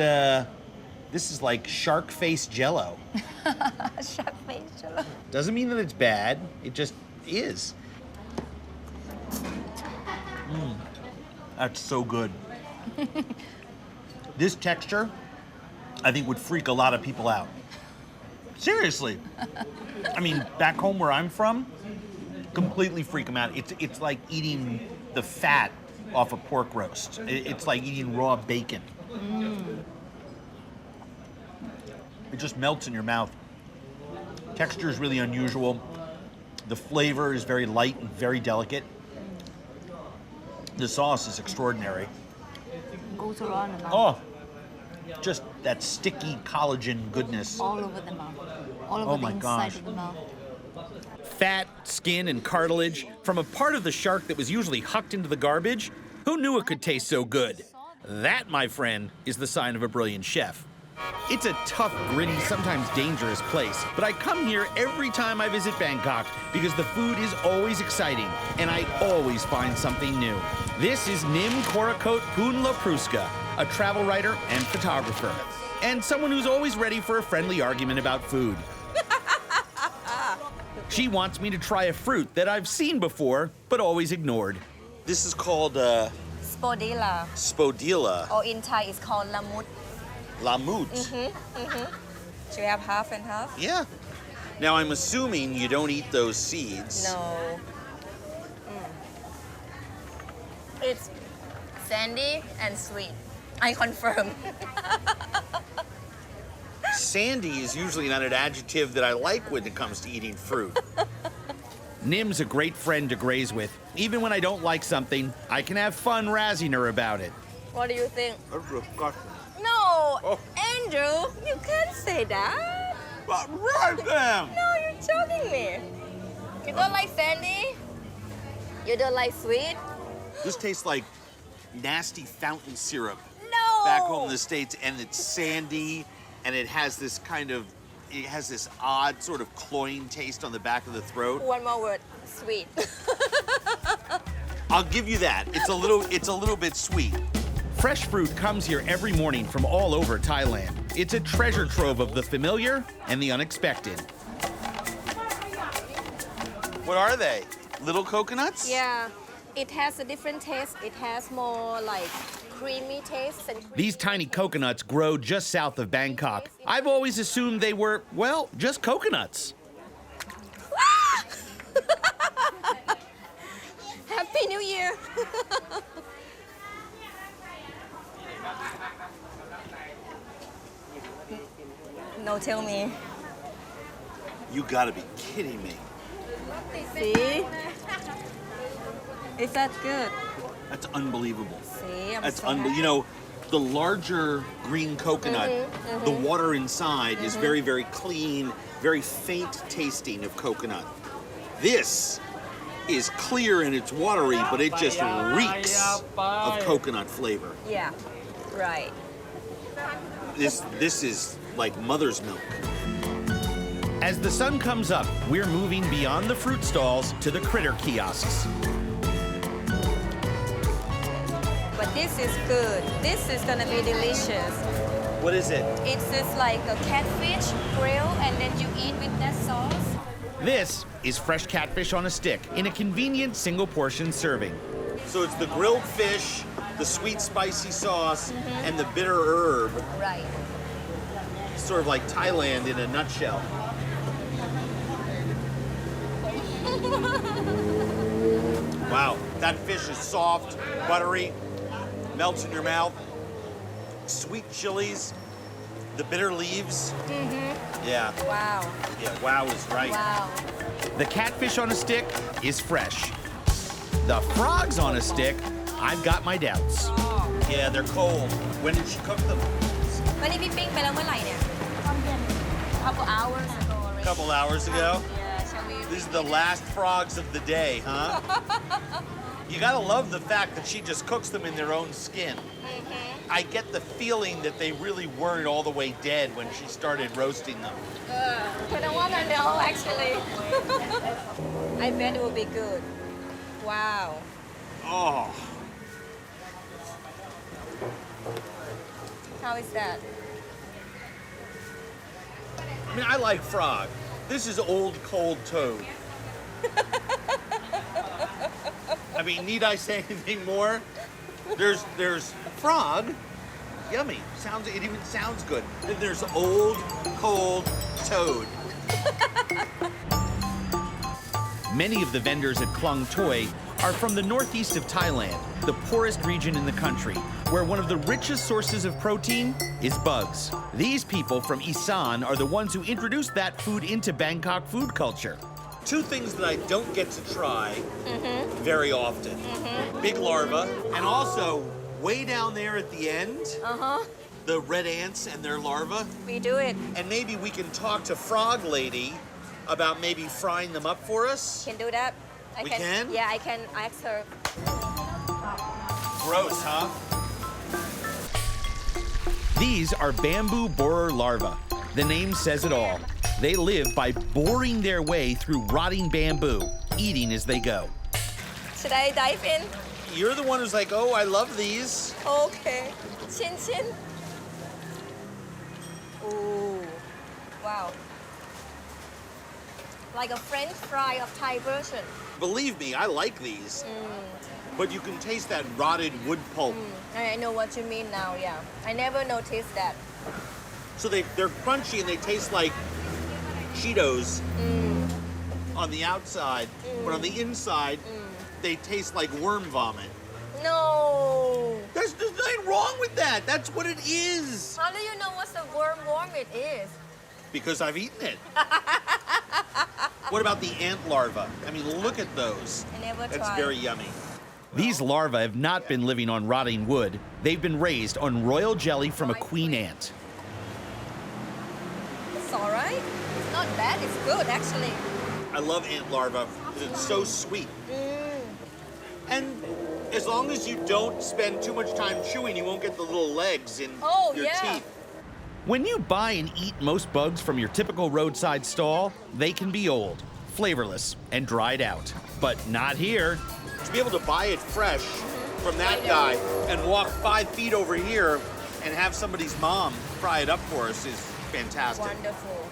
like shark face jello. Shark face jello. Doesn't mean that it's bad. It just is. That's so good. This texture, I think, would freak a lot of people out. Seriously. I mean, back home where I'm from, completely freak them out. It's like eating the fat off a pork roast. It's like eating raw bacon. It just melts in your mouth. Texture is really unusual. The flavor is very light and very delicate. The sauce is extraordinary. Goes around the mouth. Oh, just that sticky collagen goodness. All over the mouth. All over Oh the my inside gosh. of the mouth. Fat, skin, and cartilage from a part of the shark that was usually hucked into the garbage. Who knew it could taste so good? That, my friend, is the sign of a brilliant chef. It's a tough, gritty, sometimes dangerous place, but I come here every time I visit Bangkok because the food is always exciting, and I always find something new. This is Nim Korakot Poonla Pruska, a travel writer and photographer, and someone who's always ready for a friendly argument about food. She wants me to try a fruit that I've seen before, but always ignored. This is called Spodila. spodila, Or in Thai, it's called lamut. lamut. Should we have half and half? Yeah. Now I'm assuming you don't eat those seeds. No. It's sandy and sweet. I confirm. Sandy is usually not an adjective that I like when it comes to eating fruit. Nim's a great friend to graze with. Even when I don't like something, I can have fun razzing her about it. What do you think? That's disgusting. No, Oh. Andrew, you can't say that. But right then. No, you're joking me. You don't like sandy? You don't like sweet? This tastes like nasty fountain syrup No. back home in the States, and it's sandy, and it has this odd sort of cloying taste on the back of the throat. One more word, sweet. I'll give you that. It's a little bit sweet. Fresh fruit comes here every morning from all over Thailand. It's a treasure trove of the familiar and the unexpected. What are they? Little coconuts? Yeah, it has a different taste. It has more like creamy taste. And These tiny coconuts grow just south of Bangkok. I've always assumed they were, well, just coconuts. Happy New Year! No, tell me. You gotta be kidding me. See? Is that good? That's unbelievable. See, I'm That's so unbelievable. You know, the larger green coconut, the water inside is very, very clean, very faint tasting of coconut. This is clear and it's watery, but it just reeks of coconut flavor. Yeah, right. This is like mother's milk. As the sun comes up, we're moving beyond the fruit stalls to the critter kiosks. But this is good. This is gonna be delicious. What is it? It's just like a catfish grill and then you eat with that sauce. This is fresh catfish on a stick in a convenient single portion serving. So it's the grilled fish, the sweet spicy sauce, and the bitter herb. Right. Sort of like Thailand in a nutshell. Wow, that fish is soft, buttery, melts in your mouth. Sweet chilies, the bitter leaves. Yeah, Wow. yeah, wow is right. Wow. The catfish on a stick is fresh. The frogs on a stick, I've got my doubts. Yeah, they're cold. When did she cook them? วันนี้พี่ปิ้งไปแล้วเมื่อไหร่เนี่ย Couple hours ago A already. couple hours ago? Yeah, shall we? These are the last frogs of the day, huh? You gotta love the fact that she just cooks them in their own skin. I get the feeling that they really weren't all the way dead when she started roasting them. I don't want to know actually. I bet it will be good. Wow. Oh, How is that? I mean, I like frog. This is old cold toad. I mean, need I say anything more? There's frog. Yummy. It even sounds good. Then there's old cold toad. Many of the vendors at Klung Toi are from the northeast of Thailand, the poorest region in the country, where one of the richest sources of protein is bugs. These people from Isan are the ones who introduced that food into Bangkok food culture. Two things that I don't get to try very often. Big larva, and also way down there at the end, the red ants and their larvae. We do it. And maybe we can talk to Frog Lady about maybe frying them up for us. Can do that. We can? Yeah, I can ask her. Gross, huh? These are bamboo borer larvae. The name says it all. They live by boring their way through rotting bamboo, eating as they go. Should I dive in? You're the one who's like, oh, I love these. Okay. Chin chin. Ooh. Wow. Like a French fry of Thai version. Believe me, I like these. But you can taste that rotted wood pulp. I know what you mean now, yeah. I never noticed that. So they're crunchy and they taste like Cheetos on the outside, but on the inside, they taste like worm vomit. No. There's nothing wrong with that. That's what it is. How do you know what the worm vomit is? Because I've eaten it. What about the ant larva? I mean, look at those. I never tried. That's very yummy. These larvae have not been living on rotting wood. They've been raised on royal jelly from a queen ant. It's all right. It's not bad. It's good, actually. I love ant larva because it's so sweet. And as long as you don't spend too much time chewing, you won't get the little legs in your teeth. When you buy and eat most bugs from your typical roadside stall, they can be old, flavorless, and dried out. But not here. To be able to buy it fresh from that guy and walk 5 feet over here and have somebody's mom fry it up for us is fantastic. Wonderful.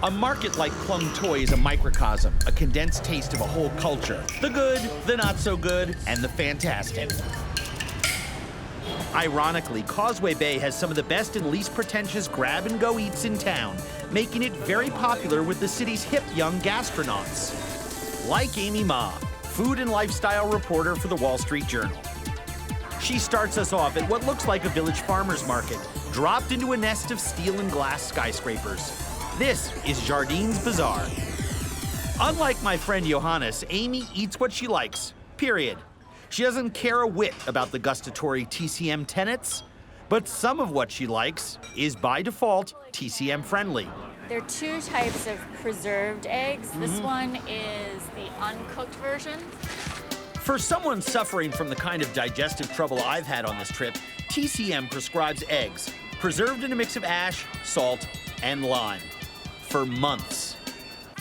A market like Klung Toi is a microcosm, a condensed taste of a whole culture. The good, the not so good, and the fantastic. Ironically, Causeway Bay has some of the best and least pretentious grab-and-go eats in town, making it very popular with the city's hip young gastronauts. Like Amy Ma, food and lifestyle reporter for the Wall Street Journal. She starts us off at what looks like a village farmer's market, dropped into a nest of steel and glass skyscrapers. This is Jardines Bazaar. Unlike my friend Johannes, Amy eats what she likes, period. She doesn't care a whit about the gustatory TCM tenets, but some of what she likes is by default TCM friendly. There are two types of preserved eggs. This one is the uncooked version. For someone suffering from the kind of digestive trouble I've had on this trip, TCM prescribes eggs, preserved in a mix of ash, salt, and lime, for months.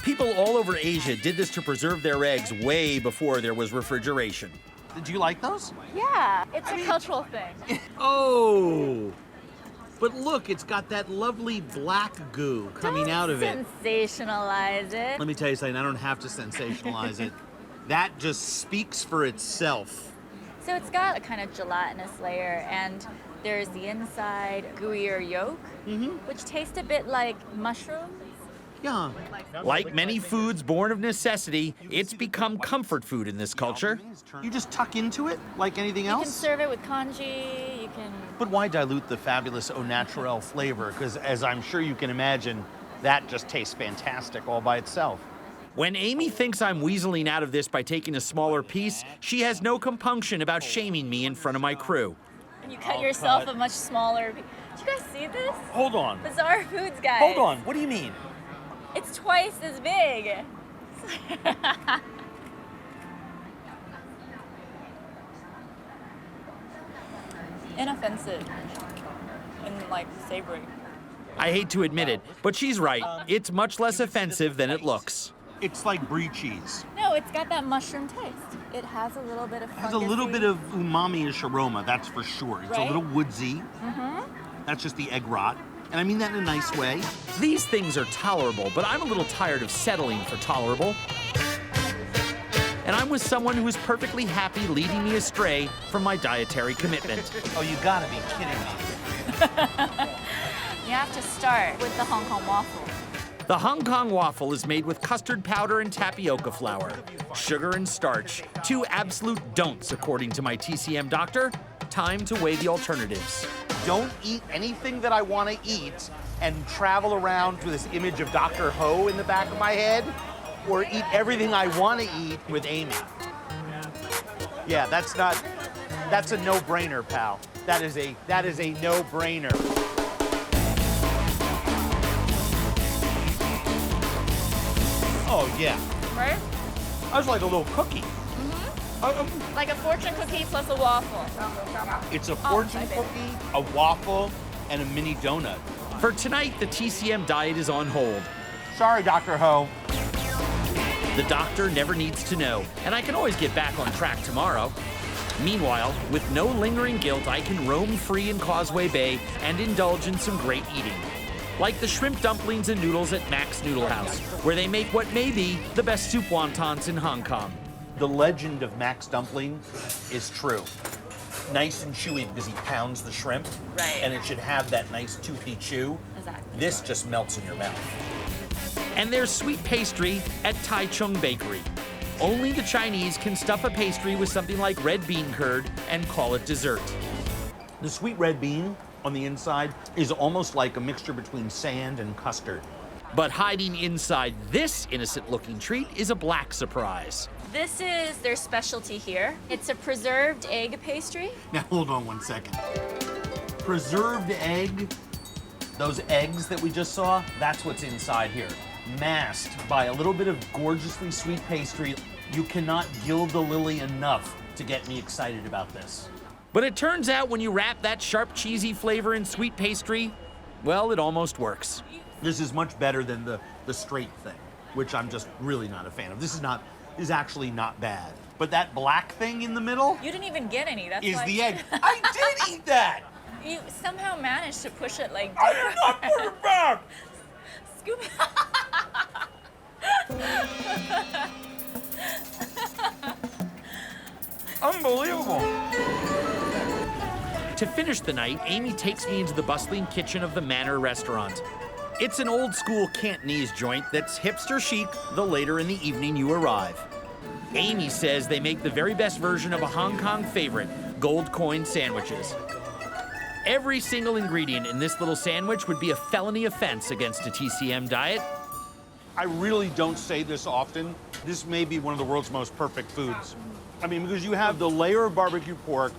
People all over Asia did this to preserve their eggs way before there was refrigeration. Do you like those? Yeah, it's a cultural thing. Oh, but look, it's got that lovely black goo coming out of it. Sensationalize it. Let me tell you something, I don't have to sensationalize it. That just speaks for itself. So it's got a kind of gelatinous layer, and there's the inside gooier yolk, which tastes a bit like mushrooms. Yeah. Like many foods born of necessity, it's become comfort food in this culture. You just tuck into it like anything You can else? serve it with congee, you can... But why dilute the fabulous au naturel flavor? Because as I'm sure you can imagine, that just tastes fantastic all by itself. When Amy thinks I'm weaseling out of this by taking a smaller piece, she has no compunction about shaming me in front of my crew. And you cut yourself a much smaller... Did you guys see this? Hold on. Bizarre Foods, guys. Hold on. What do you mean? It's twice as big. Inoffensive and like savory. I hate to admit it, but she's right. It's much less offensive than it looks. It's like brie cheese. No, it's got that mushroom taste. It has a little bit of It has a little bit of umami-ish aroma, that's for sure. It's a Right? little woodsy. That's just the egg rot. And I mean that in a nice way. These things are tolerable, but I'm a little tired of settling for tolerable. And I'm with someone who is perfectly happy leading me astray from my dietary commitment. Oh, you gotta be kidding me. You have to start with the Hong Kong waffle. The Hong Kong waffle is made with custard powder and tapioca flour, sugar and starch, two absolute don'ts according to my TCM doctor. Time to weigh the alternatives. Don't eat anything that I want to eat and travel around with this image of Dr. Ho in the back of my head, or eat everything I want to eat with Amy. Yeah, that's a no-brainer, pal. That is a no-brainer. Oh, yeah. Right? I was like a little cookie. Like a fortune cookie plus a waffle. It's a fortune cookie, a waffle, and a mini donut. For tonight, the TCM diet is on hold. Sorry, Dr. Ho. The doctor never needs to know, and I can always get back on track tomorrow. Meanwhile, with no lingering guilt, I can roam free in Causeway Bay and indulge in some great eating. Like the shrimp dumplings and noodles at Mac's Noodle House, where they make what may be the best soup wontons in Hong Kong. The legend of Mac's dumpling is true. Nice and chewy because he pounds the shrimp. Right. And it should have that nice toothy chew. Exactly. This just melts in your mouth. And there's sweet pastry at Tai Chung Bakery. Only the Chinese can stuff a pastry with something like red bean curd and call it dessert. The sweet red bean on the inside is almost like a mixture between sand and custard. But hiding inside this innocent-looking treat is a black surprise. This is their specialty here. It's a preserved egg pastry. Now hold on one second. Preserved egg, those eggs that we just saw, that's what's inside here. Masked by a little bit of gorgeously sweet pastry. You cannot gild the lily enough to get me excited about this. But it turns out when you wrap that sharp, cheesy flavor in sweet pastry, well, it almost works. This is much better than the straight thing, which I'm just really not a fan of. This is actually not bad. But that black thing in the middle You didn't even get any. That's is why the egg. I did eat that! You somehow managed to push it like I did not put it back! scoop. Unbelievable. To finish the night, Amy takes me into the bustling kitchen of the Manor restaurant. It's an old-school Cantonese joint that's hipster chic the later in the evening you arrive. Amy says they make the very best version of a Hong Kong favorite, gold coin sandwiches. Every single ingredient in this little sandwich would be a felony offense against a TCM diet. I really don't say this often. This may be one of the world's most perfect foods. I mean, because you have the layer of barbecue pork,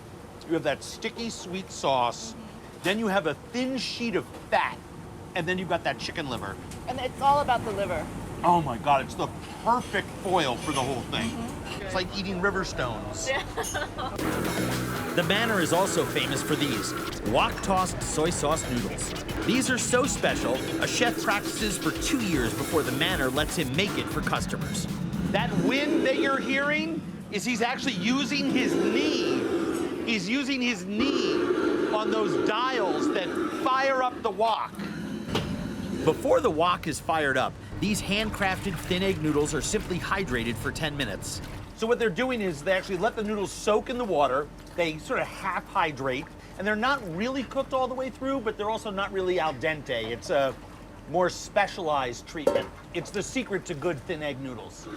you have that sticky sweet sauce, then you have a thin sheet of fat, and then you've got that chicken liver. And it's all about the liver. Oh my God, it's the perfect foil for the whole thing. It's like eating river stones. The Manor is also famous for these wok-tossed soy sauce noodles. These are so special, a chef practices for 2 years before the Manor lets him make it for customers. That wind that you're hearing is he's actually using his knee. He's using his knee on those dials that fire up the wok. Before the wok is fired up, these handcrafted thin egg noodles are simply hydrated for 10 minutes. So what they're doing is they actually let the noodles soak in the water. They sort of half hydrate, and they're not really cooked all the way through, but they're also not really al dente. It's a more specialized treatment. It's the secret to good thin egg noodles.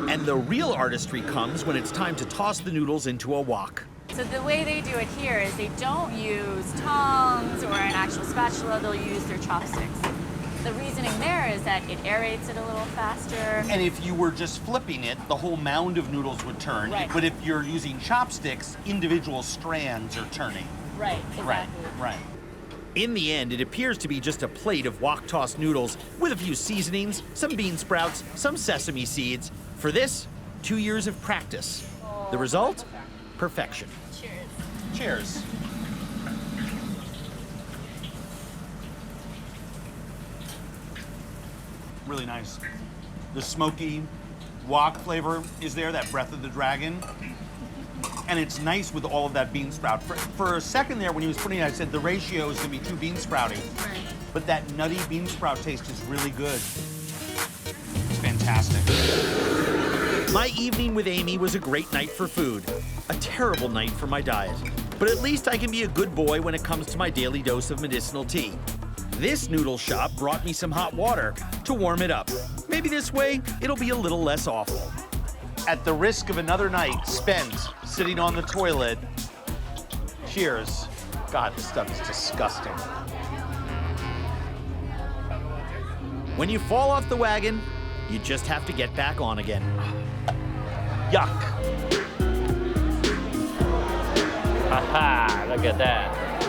And the real artistry comes when it's time to toss the noodles into a wok. So the way they do it here is they don't use tongs or an actual spatula, they'll use their chopsticks. The reasoning there is that it aerates it a little faster. And if you were just flipping it, the whole mound of noodles would turn. Right. But if you're using chopsticks, individual strands are turning. Right, exactly. Right. In the end, it appears to be just a plate of wok-tossed noodles with a few seasonings, some bean sprouts, some sesame seeds. For this, 2 years of practice. The result? Perfection. Cheers. Cheers. Really nice. The smoky wok flavor is there, that breath of the dragon. And it's nice with all of that bean sprout. For a second there, when he was putting it, I said the ratio is going to be too bean sprouty. Right. But that nutty bean sprout taste is really good. It's fantastic. My evening with Amy was a great night for food. A terrible night for my diet. But at least I can be a good boy when it comes to my daily dose of medicinal tea. This noodle shop brought me some hot water to warm it up. Maybe this way, it'll be a little less awful. At the risk of another night spent sitting on the toilet, cheers. God, this stuff is disgusting. When you fall off the wagon, you just have to get back on again. Yuck. Haha, look at that.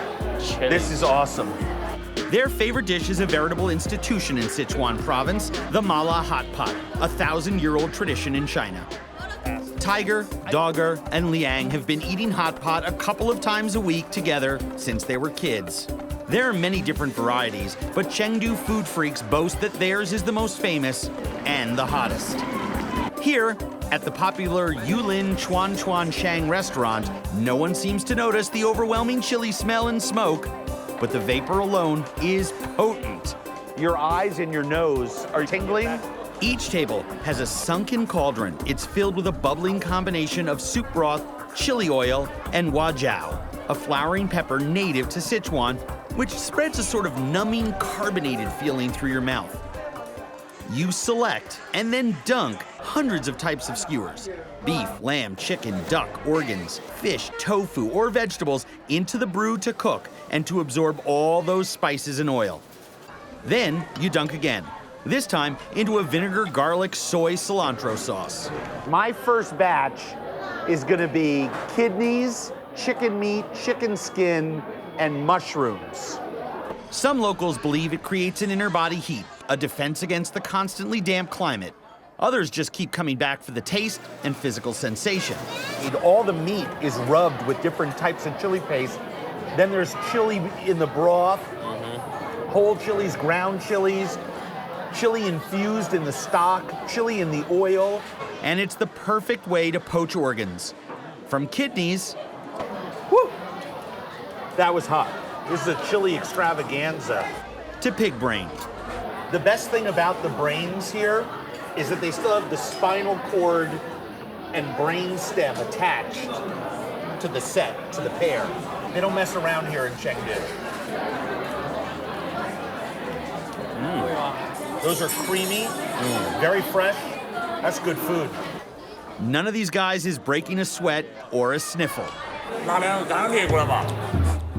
Chili. This is awesome. Their favorite dish is a veritable institution in Sichuan province, the mala hot pot, a 1,000-year-old tradition in China. Tiger, Dogger, and Liang have been eating hot pot a couple of times a week together since they were kids. There are many different varieties, but Chengdu food freaks boast that theirs is the most famous and the hottest. Here, at the popular Yulin Chuan Chuan Shang restaurant, no one seems to notice the overwhelming chili smell and smoke, but the vapor alone is potent. Your eyes and your nose are tingling. Each table has a sunken cauldron. It's filled with a bubbling combination of soup broth, chili oil, and huajiao, a flowering pepper native to Sichuan, which spreads a sort of numbing, carbonated feeling through your mouth. You select and then dunk hundreds of types of skewers: beef, lamb, chicken, duck, organs, fish, tofu, or vegetables into the brew to cook and to absorb all those spices and oil. Then you dunk again, this time into a vinegar, garlic, soy, cilantro sauce. My first batch is gonna be kidneys, chicken meat, chicken skin, and mushrooms. Some locals believe it creates an inner body heat, a defense against the constantly damp climate. Others just keep coming back for the taste and physical sensation. All the meat is rubbed with different types of chili paste. Then there's chili in the broth, whole chilies, ground chilies, chili infused in the stock, chili in the oil. And it's the perfect way to poach organs. From kidneys, whoo, that was hot. This is a chili extravaganza. To pig brain. The best thing about the brains here is that they still have the spinal cord and brain stem attached to the set, to the pear. They don't mess around here in Chengdu. Those are creamy, very fresh. That's good food. None of these guys is breaking a sweat or a sniffle.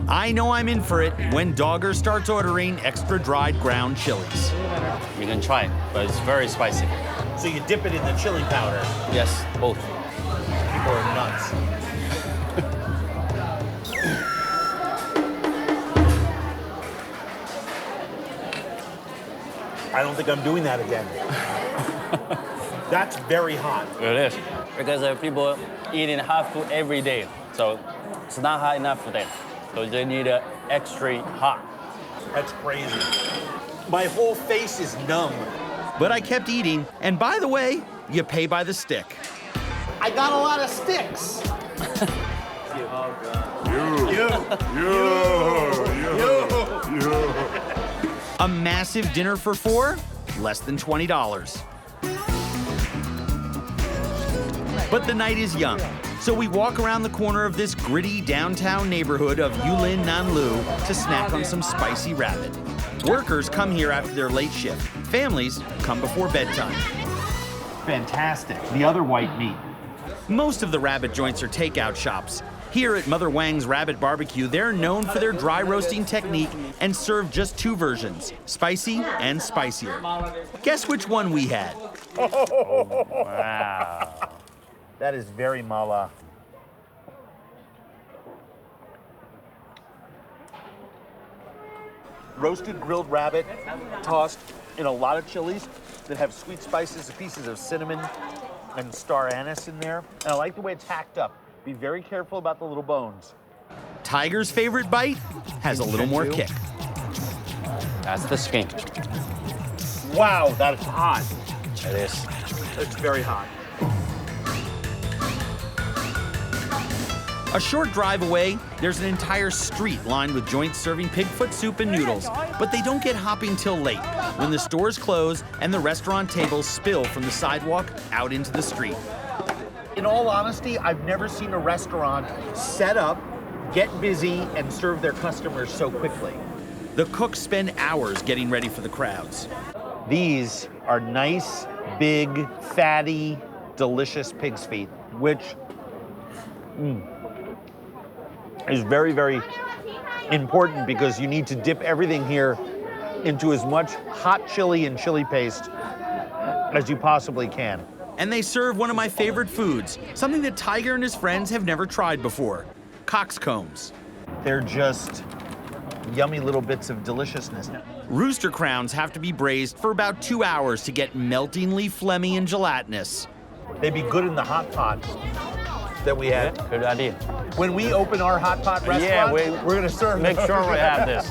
I know I'm in for it when Dogger starts ordering extra dried ground chilies. You can try it, but it's very spicy. So you dip it in the chili powder. Yes, both. People are nuts. I don't think I'm doing that again. That's very hot. It is. Because people eating hot food every day, so it's not hot enough for them. So they need extra hot. That's crazy. My whole face is numb. But I kept eating, and by the way, you pay by the stick. I got a lot of sticks. A massive dinner for four, less than $20. But the night is young, so we walk around the corner of this gritty downtown neighborhood of Yulin Nanlu to snack on some spicy rabbit. Workers come here after their late shift. Families come before bedtime. Fantastic. The other white meat. Most of the rabbit joints are takeout shops. Here at Mother Wang's Rabbit Barbecue, they're known for their dry roasting technique and serve just two versions, spicy and spicier. Guess which one we had? Oh, wow. That is very mala. Roasted grilled rabbit, tossed in a lot of chilies that have sweet spices, pieces of cinnamon and star anise in there. And I like the way it's hacked up. Be very careful about the little bones. Tiger's favorite bite has a little more kick. That's the skin. Wow, that is hot. It is. It's very hot. A short drive away, there's an entire street lined with joints serving pigfoot soup and noodles, but they don't get hopping till late, when the stores close and the restaurant tables spill from the sidewalk out into the street. In all honesty, I've never seen a restaurant set up, get busy, and serve their customers so quickly. The cooks spend hours getting ready for the crowds. These are nice, big, fatty, delicious pig's feet, which is very, very important because you need to dip everything here into as much hot chili and chili paste as you possibly can. And they serve one of my favorite foods, something that Tiger and his friends have never tried before, coxcombs. They're just yummy little bits of deliciousness. Rooster crowns have to be braised for about 2 hours to get meltingly phlegmy and gelatinous. They'd be good in the hot pot that we had. Good idea. When we open our hot pot restaurant, Yeah, we're gonna serve make sure we have this.